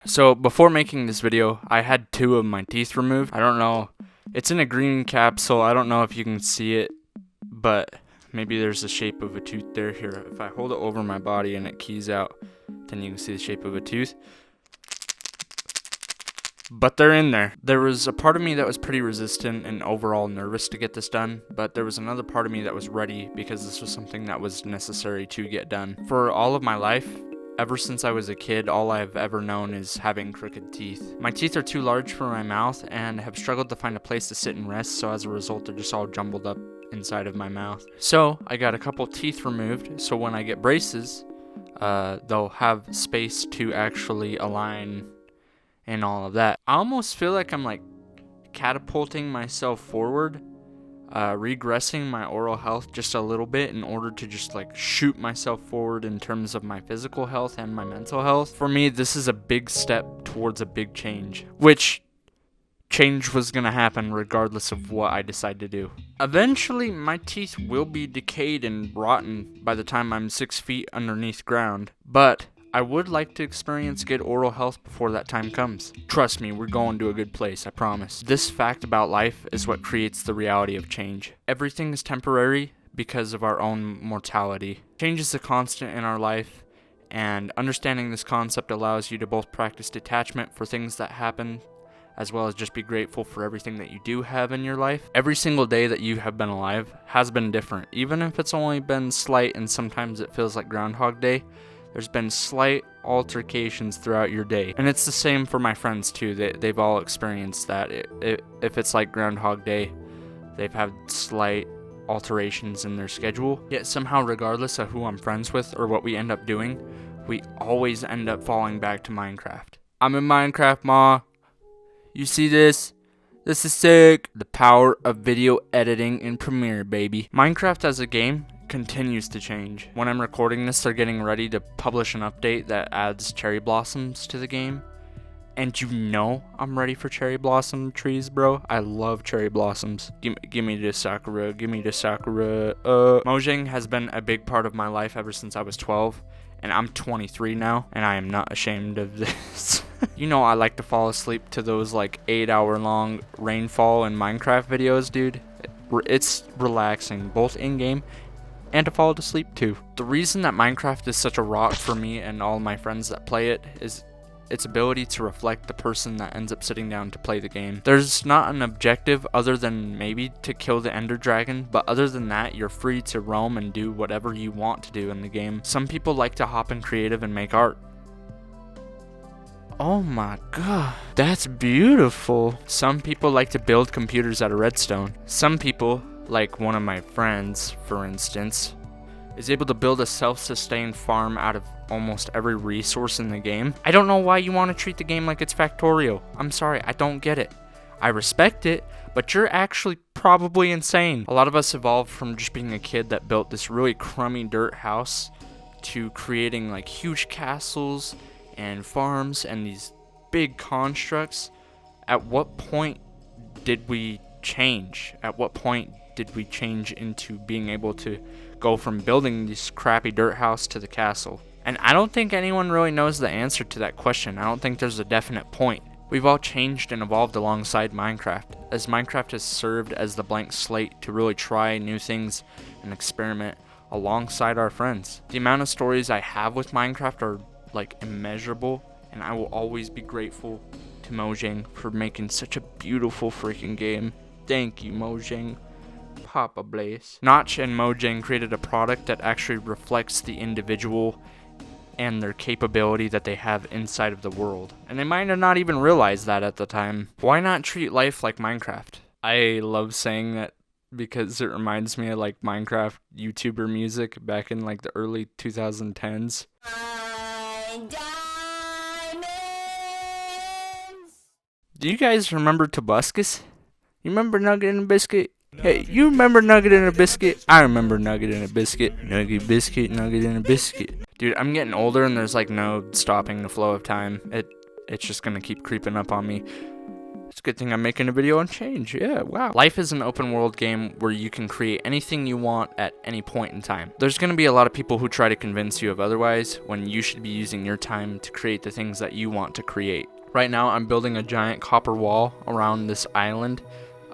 So before making this video, I had 2 of my teeth removed. I don't know. It's in a green capsule. I don't know if you can see it, but maybe there's the shape of a tooth there. Here, if I hold it over my body and it keys out, then you can see the shape of a tooth. But they're in there. There was a part of me that was pretty resistant and overall nervous to get this done, but there was another part of me that was ready because this was something that was necessary to get done. For all of my life, ever since I was a kid, all I've ever known is having crooked teeth. My teeth are too large for my mouth and have struggled to find a place to sit and rest, so as a result they're just all jumbled up inside of my mouth. So I got a couple teeth removed, so when I get braces, they'll have space to actually align and all of that. I almost feel like I'm like catapulting myself forward, regressing my oral health just a little bit in order to just like shoot myself forward in terms of my physical health and my mental health. For me, this is a big step towards a big change, which change was gonna happen regardless of what I decide to do. Eventually, my teeth will be decayed and rotten by the time I'm 6 feet underneath ground, but I would like to experience good oral health before that time comes. Trust me, we're going to a good place, I promise. This fact about life is what creates the reality of change. Everything is temporary because of our own mortality. Change is a constant in our life, and understanding this concept allows you to both practice detachment for things that happen, as well as just be grateful for everything that you do have in your life. Every single day that you have been alive has been different, even if it's only been slight and sometimes it feels like Groundhog Day. There's been slight altercations throughout your day. And it's the same for my friends too. They've all experienced that. If it's like Groundhog Day, they've had slight alterations in their schedule. Yet somehow, regardless of who I'm friends with or what we end up doing, we always end up falling back to Minecraft. I'm in Minecraft, Ma. You see this? This is sick. The power of video editing in Premiere, baby. Minecraft as a game continues to change. When I'm recording this, they're getting ready to publish an update that adds cherry blossoms to the game. And you know I'm ready for cherry blossom trees, bro. I love cherry blossoms. Give me this Sakura. Give me this Sakura. Mojang has been a big part of my life ever since I was 12. And I'm 23 now, and I am not ashamed of this. You know I like to fall asleep to those like 8-hour long rainfall and Minecraft videos, dude. It's relaxing, both in-game and to fall to sleep too. The reason that Minecraft is such a rock for me and all my friends that play it is its ability to reflect the person that ends up sitting down to play the game. There's not an objective other than maybe to kill the Ender Dragon, but other than that, you're free to roam and do whatever you want to do in the game. Some people like to hop in creative and make art. Oh my god, that's beautiful. Some people like to build computers out of redstone. Some people, like one of my friends, for instance, is able to build a self-sustained farm out of almost every resource in the game. I don't know why you want to treat the game like it's Factorio. I'm sorry, I don't get it. I respect it, but you're actually probably insane. A lot of us evolved from just being a kid that built this really crummy dirt house to creating like huge castles and farms and these big constructs. At what point did we change? At what point did we change into being able to go from building this crappy dirt house to the castle? And I don't think anyone really knows the answer to that question. I don't think there's a definite point. We've all changed and evolved alongside Minecraft, as Minecraft has served as the blank slate to really try new things and experiment alongside our friends. The amount of stories I have with Minecraft are like immeasurable, and I will always be grateful to Mojang for making such a beautiful freaking game. Thank you, Mojang. Papa Blaze. Notch and Mojang created a product that actually reflects the individual and their capability that they have inside of the world. And they might have not even realized that at the time. Why not treat life like Minecraft? I love saying that because it reminds me of like Minecraft YouTuber music back in like the early 2010s. Do you guys remember Tobuscus? You remember Nugget and Biscuit? Hey, you remember Nugget and a Biscuit? I remember Nugget and a Biscuit. Nugget, biscuit, Nugget and a Biscuit. Dude, I'm getting older and there's like no stopping the flow of time. It's just gonna keep creeping up on me. It's a good thing I'm making a video on change. Yeah, wow. Life is an open world game where you can create anything you want at any point in time. There's going to be a lot of people who try to convince you of otherwise when you should be using your time to create the things that you want to create. Right now, I'm building a giant copper wall around this island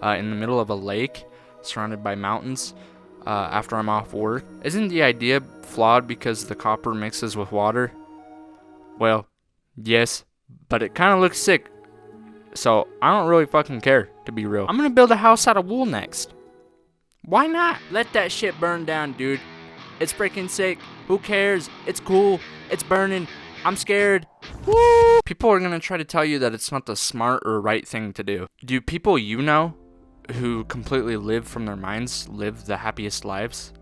in the middle of a lake surrounded by mountains after I'm off work. Isn't the idea flawed because the copper mixes with water? Well, yes, but it kind of looks sick. So I don't really fucking care, to be real. I'm gonna build a house out of wool next. Why not? Let that shit burn down, dude. It's freaking sick. Who cares? It's cool. It's burning. I'm scared. Woo! People are gonna try to tell you that it's not the smart or right thing to do. Do people you know who completely live from their minds live the happiest lives?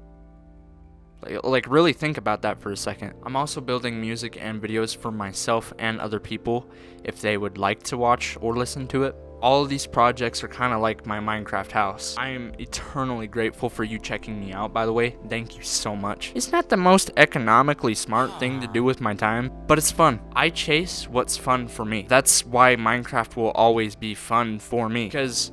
Like really think about that for a second. I'm also building music and videos for myself and other people if they would like to watch or listen to it. All of these projects are kind of like my Minecraft house. I am eternally grateful for you checking me out, by the way. Thank you so much. It's not the most economically smart thing to do with my time, but it's fun. I chase what's fun for me. That's why Minecraft will always be fun for me, because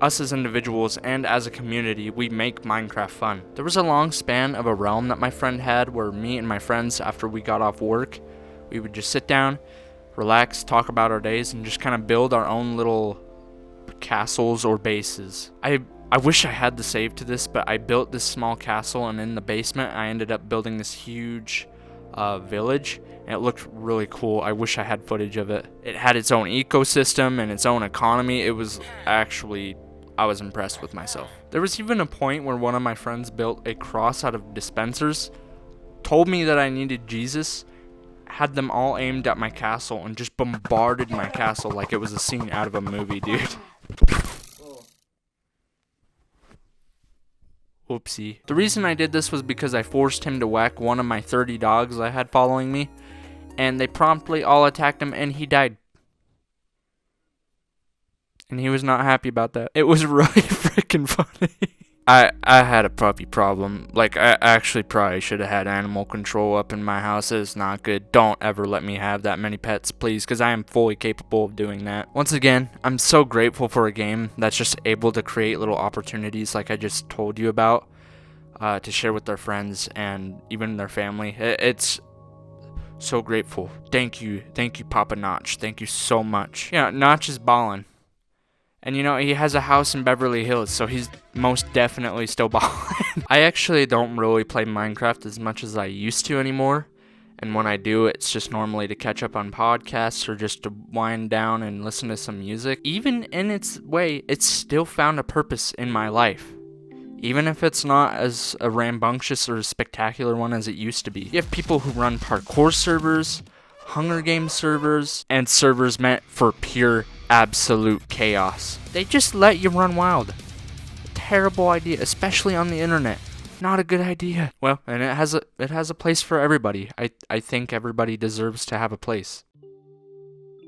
us as individuals and as a community, we make Minecraft fun. There was a long span of a realm that my friend had where me and my friends, after we got off work, we would just sit down, relax, talk about our days, and just kind of build our own little castles or bases. I wish I had the save to this, but I built this small castle, and in the basement I ended up building this huge village, and it looked really cool. I wish I had footage of it. It had its own ecosystem and its own economy. It was actually, I was impressed with myself. There was even a point where one of my friends built a cross out of dispensers, told me that I needed Jesus, had them all aimed at my castle, and just bombarded my castle like it was a scene out of a movie, dude. Whoopsie. The reason I did this was because I forced him to whack one of my 30 dogs I had following me, and they promptly all attacked him, and he died. And he was not happy about that. It was really freaking funny. I had a puppy problem. Like, I actually probably should have had animal control up in my house. It's not good. Don't ever let me have that many pets, please, because I am fully capable of doing that. Once again, I'm so grateful for a game that's just able to create little opportunities like I just told you about, to share with their friends and even their family. It's so grateful. Thank you, Papa Notch. Thank you so much. Yeah, Notch is ballin'. And you know, he has a house in Beverly Hills, so he's most definitely still ballin'. I actually don't really play Minecraft as much as I used to anymore. And when I do, it's just normally to catch up on podcasts or just to wind down and listen to some music. Even in its way, it's still found a purpose in my life. Even if it's not as a rambunctious or spectacular one as it used to be. You have people who run parkour servers, Hunger Games servers, and servers meant for pure absolute chaos. They just let you run wild. Terrible idea, especially on the internet. Not a good idea. Well, and it has a place for everybody. I think everybody deserves to have a place.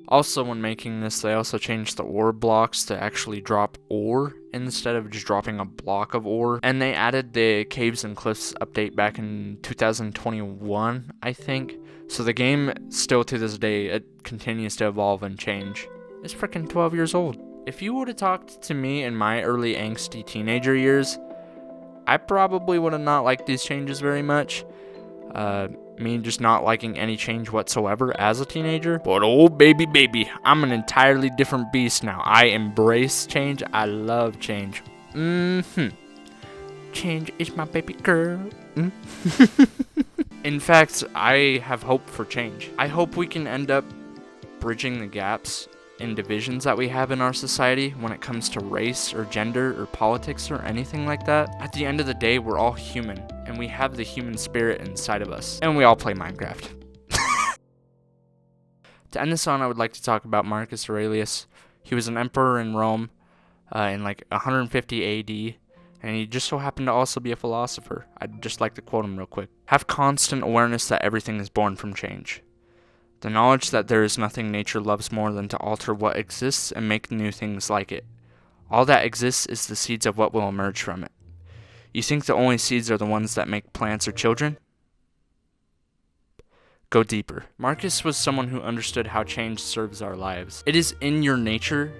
Also, when making this, they also changed the ore blocks to actually drop ore instead of just dropping a block of ore. And they added the Caves and Cliffs update back in 2021, I think. So the game, still to this day, it continues to evolve and change. It's freaking 12 years old. If you would have talked to me in my early angsty teenager years, I probably would have not liked these changes very much. Me just not liking any change whatsoever as a teenager. But oh baby, I'm an entirely different beast now. I embrace change. I love change. Change is my baby girl. In fact, I have hope for change. I hope we can end up bridging the gaps in divisions that we have in our society when it comes to race or gender or politics or anything like that. At the end of the day, we're all human, and we have the human spirit inside of us, and we all play Minecraft. To end this on, I would like to talk about Marcus Aurelius. He was an emperor in Rome in like 150 AD, and he just so happened to also be a philosopher. I'd just like to quote him real quick. Have constant awareness that everything is born from change. The knowledge that there is nothing nature loves more than to alter what exists and make new things like it. All that exists is the seeds of what will emerge from it. You think the only seeds are the ones that make plants or children? Go deeper. Marcus was someone who understood how change serves our lives. It is in your nature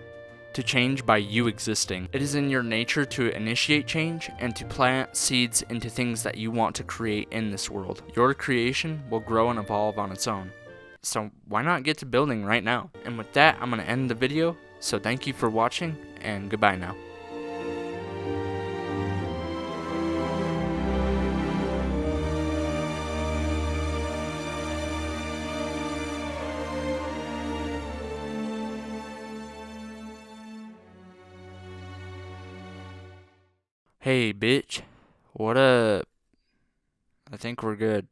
to change by you existing. It is in your nature to initiate change and to plant seeds into things that you want to create in this world. Your creation will grow and evolve on its own. So why not get to building right now? And with that, I'm going to end the video. So thank you for watching, and goodbye now. Hey, bitch. What up? I think we're good.